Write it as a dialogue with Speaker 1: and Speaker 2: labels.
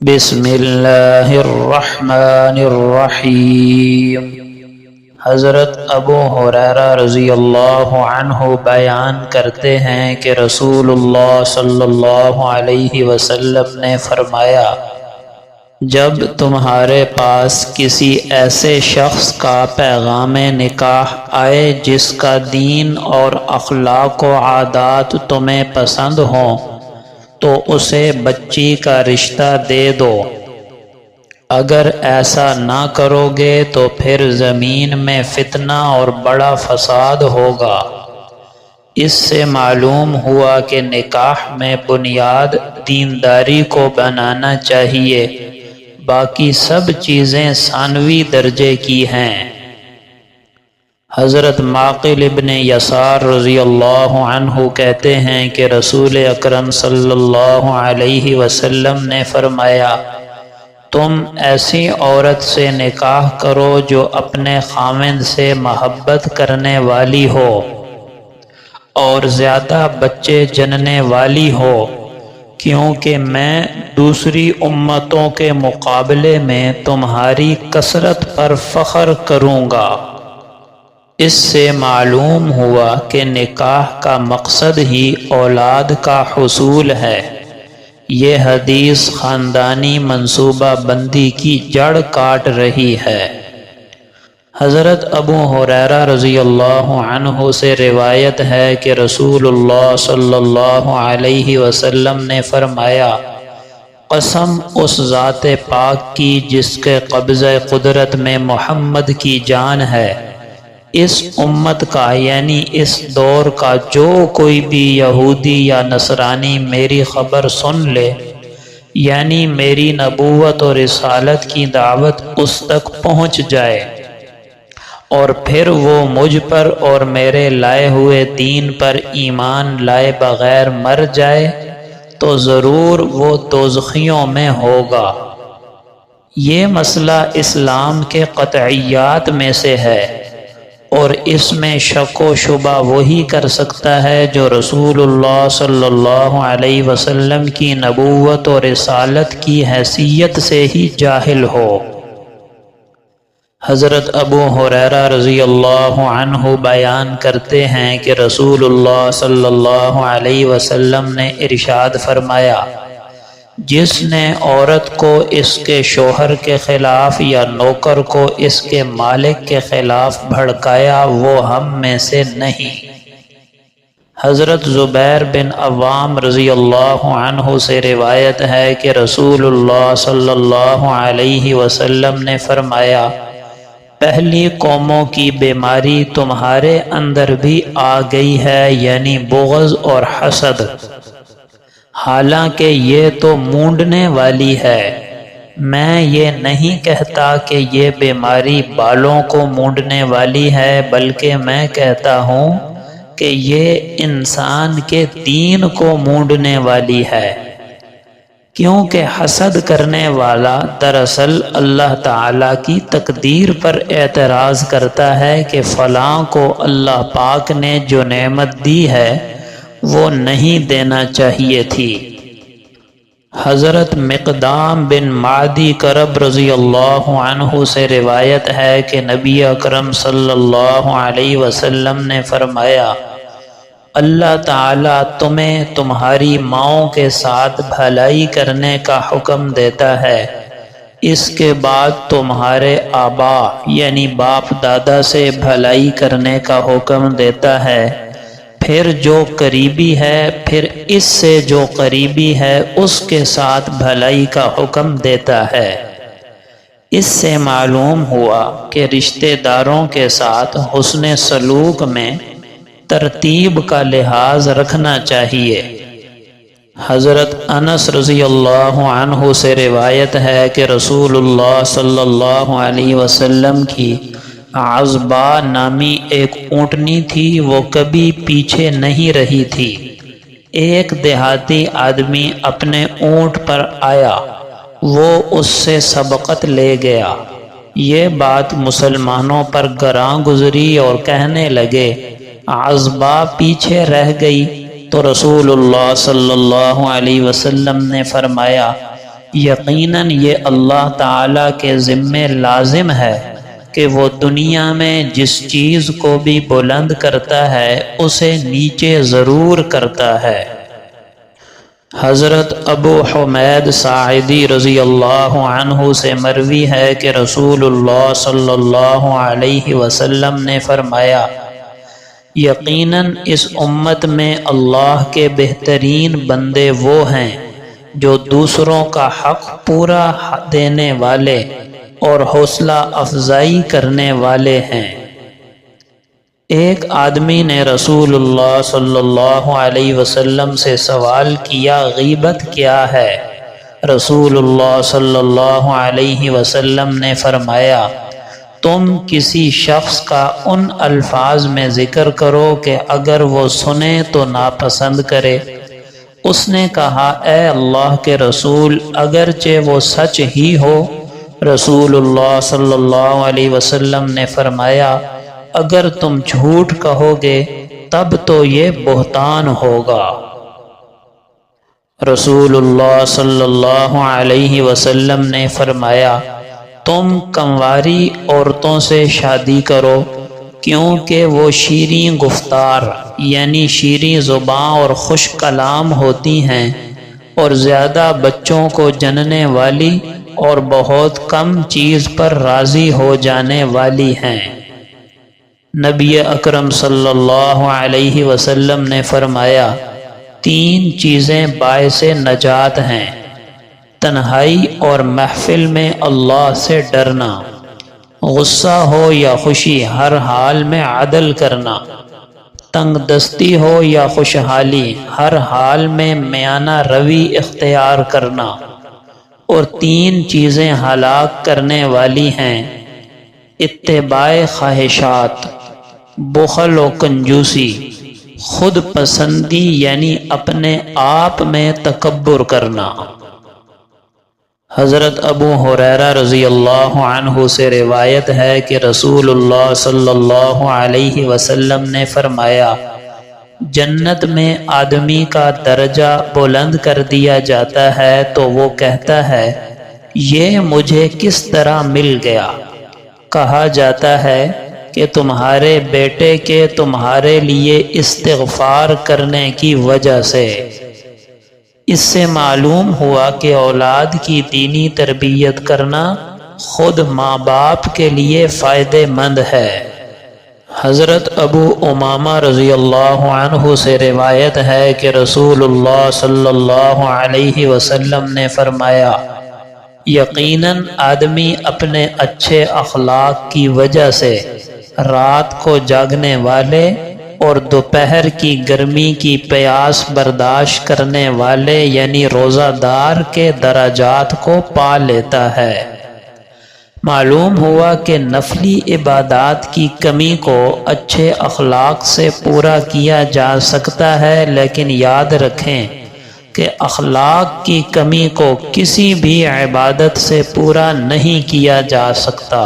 Speaker 1: بسم اللہ الرحمن الرحیم۔ حضرت ابو ہریرہ رضی اللہ عنہ بیان کرتے ہیں کہ رسول اللہ صلی اللہ علیہ وسلم نے فرمایا، جب تمہارے پاس کسی ایسے شخص کا پیغام نکاح آئے جس کا دین اور اخلاق و عادات تمہیں پسند ہوں تو اسے بچی کا رشتہ دے دو۔ اگر ایسا نہ کرو گے تو پھر زمین میں فتنہ اور بڑا فساد ہوگا۔ اس سے معلوم ہوا کہ نکاح میں بنیاد دینداری کو بنانا چاہیے، باقی سب چیزیں ثانوی درجے کی ہیں۔ حضرت معقل ابن یسار رضی اللہ عنہ کہتے ہیں کہ رسول اکرم صلی اللہ علیہ وسلم نے فرمایا، تم ایسی عورت سے نکاح کرو جو اپنے خاوند سے محبت کرنے والی ہو اور زیادہ بچے جننے والی ہو، کیونکہ میں دوسری امتوں کے مقابلے میں تمہاری کثرت پر فخر کروں گا۔ اس سے معلوم ہوا کہ نکاح کا مقصد ہی اولاد کا حصول ہے۔ یہ حدیث خاندانی منصوبہ بندی کی جڑ کاٹ رہی ہے۔ حضرت ابو ہریرہ رضی اللہ عنہ سے روایت ہے کہ رسول اللہ صلی اللہ علیہ وسلم نے فرمایا، قسم اس ذات پاک کی جس کے قبضہ قدرت میں محمد کی جان ہے، اس امت کا یعنی اس دور کا جو کوئی بھی یہودی یا نصرانی میری خبر سن لے، یعنی میری نبوت اور رسالت کی دعوت اس تک پہنچ جائے اور پھر وہ مجھ پر اور میرے لائے ہوئے دین پر ایمان لائے بغیر مر جائے تو ضرور وہ دوزخیوں میں ہوگا۔ یہ مسئلہ اسلام کے قطعیات میں سے ہے اور اس میں شک و شبہ وہی کر سکتا ہے جو رسول اللہ صلی اللہ علیہ وسلم کی نبوت اور رسالت کی حیثیت سے ہی جاہل ہو۔ حضرت ابو ہریرہ رضی اللہ عنہ بیان کرتے ہیں کہ رسول اللہ صلی اللہ علیہ وسلم نے ارشاد فرمایا، جس نے عورت کو اس کے شوہر کے خلاف یا نوکر کو اس کے مالک کے خلاف بھڑکایا وہ ہم میں سے نہیں۔ حضرت زبیر بن عوام رضی اللہ عنہ سے روایت ہے کہ رسول اللہ صلی اللہ علیہ وسلم نے فرمایا، پہلی قوموں کی بیماری تمہارے اندر بھی آ گئی ہے، یعنی بغض اور حسد، حالانکہ یہ تو مونڈنے والی ہے۔ میں یہ نہیں کہتا کہ یہ بیماری بالوں کو مونڈنے والی ہے، بلکہ میں کہتا ہوں کہ یہ انسان کے دین کو مونڈنے والی ہے، کیونکہ حسد کرنے والا دراصل اللہ تعالیٰ کی تقدیر پر اعتراض کرتا ہے کہ فلاں کو اللہ پاک نے جو نعمت دی ہے وہ نہیں دینا چاہیے تھی۔ حضرت مقدام بن معدی کرب رضی اللہ عنہ سے روایت ہے کہ نبی اکرم صلی اللہ علیہ وسلم نے فرمایا، اللہ تعالیٰ تمہیں تمہاری ماؤں کے ساتھ بھلائی کرنے کا حکم دیتا ہے، اس کے بعد تمہارے آبا یعنی باپ دادا سے بھلائی کرنے کا حکم دیتا ہے، پھر جو قریبی ہے، پھر اس سے جو قریبی ہے اس کے ساتھ بھلائی کا حکم دیتا ہے۔ اس سے معلوم ہوا کہ رشتہ داروں کے ساتھ حسن سلوک میں ترتیب کا لحاظ رکھنا چاہیے۔ حضرت انس رضی اللہ عنہ سے روایت ہے کہ رسول اللہ صلی اللہ علیہ وسلم کی عزبہ نامی ایک اونٹنی تھی، وہ کبھی پیچھے نہیں رہی تھی۔ ایک دیہاتی آدمی اپنے اونٹ پر آیا، وہ اس سے سبقت لے گیا۔ یہ بات مسلمانوں پر گراں گزری اور کہنے لگے، عزبہ پیچھے رہ گئی، تو رسول اللہ صلی اللہ علیہ وسلم نے فرمایا، یقیناً یہ اللہ تعالیٰ کے ذمے لازم ہے کہ وہ دنیا میں جس چیز کو بھی بلند کرتا ہے اسے نیچے ضرور کرتا ہے۔ حضرت ابو حمید ساعدی رضی اللہ عنہ سے مروی ہے کہ رسول اللہ صلی اللہ علیہ وسلم نے فرمایا، یقیناً اس امت میں اللہ کے بہترین بندے وہ ہیں جو دوسروں کا حق پورا دینے والے اور حوصلہ افزائی کرنے والے ہیں۔ ایک آدمی نے رسول اللہ صلی اللہ علیہ وسلم سے سوال کیا، غیبت کیا ہے؟ رسول اللہ صلی اللہ علیہ وسلم نے فرمایا، تم کسی شخص کا ان الفاظ میں ذکر کرو کہ اگر وہ سنے تو ناپسند کرے۔ اس نے کہا، اے اللہ کے رسول، اگرچہ وہ سچ ہی ہو۔ رسول اللہ صلی اللہ علیہ وسلم نے فرمایا، اگر تم جھوٹ کہو گے تب تو یہ بہتان ہوگا۔ رسول اللہ صلی اللہ علیہ وسلم نے فرمایا، تم کنواری عورتوں سے شادی کرو، کیونکہ وہ شیریں گفتار یعنی شیریں زباں اور خوش کلام ہوتی ہیں، اور زیادہ بچوں کو جننے والی اور بہت کم چیز پر راضی ہو جانے والی ہیں۔ نبی اکرم صلی اللہ علیہ وسلم نے فرمایا، تین چیزیں باعث نجات ہیں: تنہائی اور محفل میں اللہ سے ڈرنا، غصہ ہو یا خوشی ہر حال میں عدل کرنا، تنگ دستی ہو یا خوشحالی ہر حال میں میانہ روی اختیار کرنا۔ اور تین چیزیں ہلاک کرنے والی ہیں: اتباع خواہشات، بخل و کنجوسی، خود پسندی یعنی اپنے آپ میں تکبر کرنا۔ حضرت ابو ہریرہ رضی اللہ عنہ سے روایت ہے کہ رسول اللہ صلی اللہ علیہ وسلم نے فرمایا، جنت میں آدمی کا درجہ بلند کر دیا جاتا ہے تو وہ کہتا ہے، یہ مجھے کس طرح مل گیا؟ کہا جاتا ہے کہ تمہارے بیٹے کے تمہارے لیے استغفار کرنے کی وجہ سے۔ اس سے معلوم ہوا کہ اولاد کی دینی تربیت کرنا خود ماں باپ کے لیے فائدہ مند ہے۔ حضرت ابو امامہ رضی اللہ عنہ سے روایت ہے کہ رسول اللہ صلی اللہ علیہ وسلم نے فرمایا، یقیناً آدمی اپنے اچھے اخلاق کی وجہ سے رات کو جاگنے والے اور دوپہر کی گرمی کی پیاس برداشت کرنے والے یعنی روزہ دار کے درجات کو پا لیتا ہے۔ معلوم ہوا کہ نفلی عبادات کی کمی کو اچھے اخلاق سے پورا کیا جا سکتا ہے، لیکن یاد رکھیں کہ اخلاق کی کمی کو کسی بھی عبادت سے پورا نہیں کیا جا سکتا۔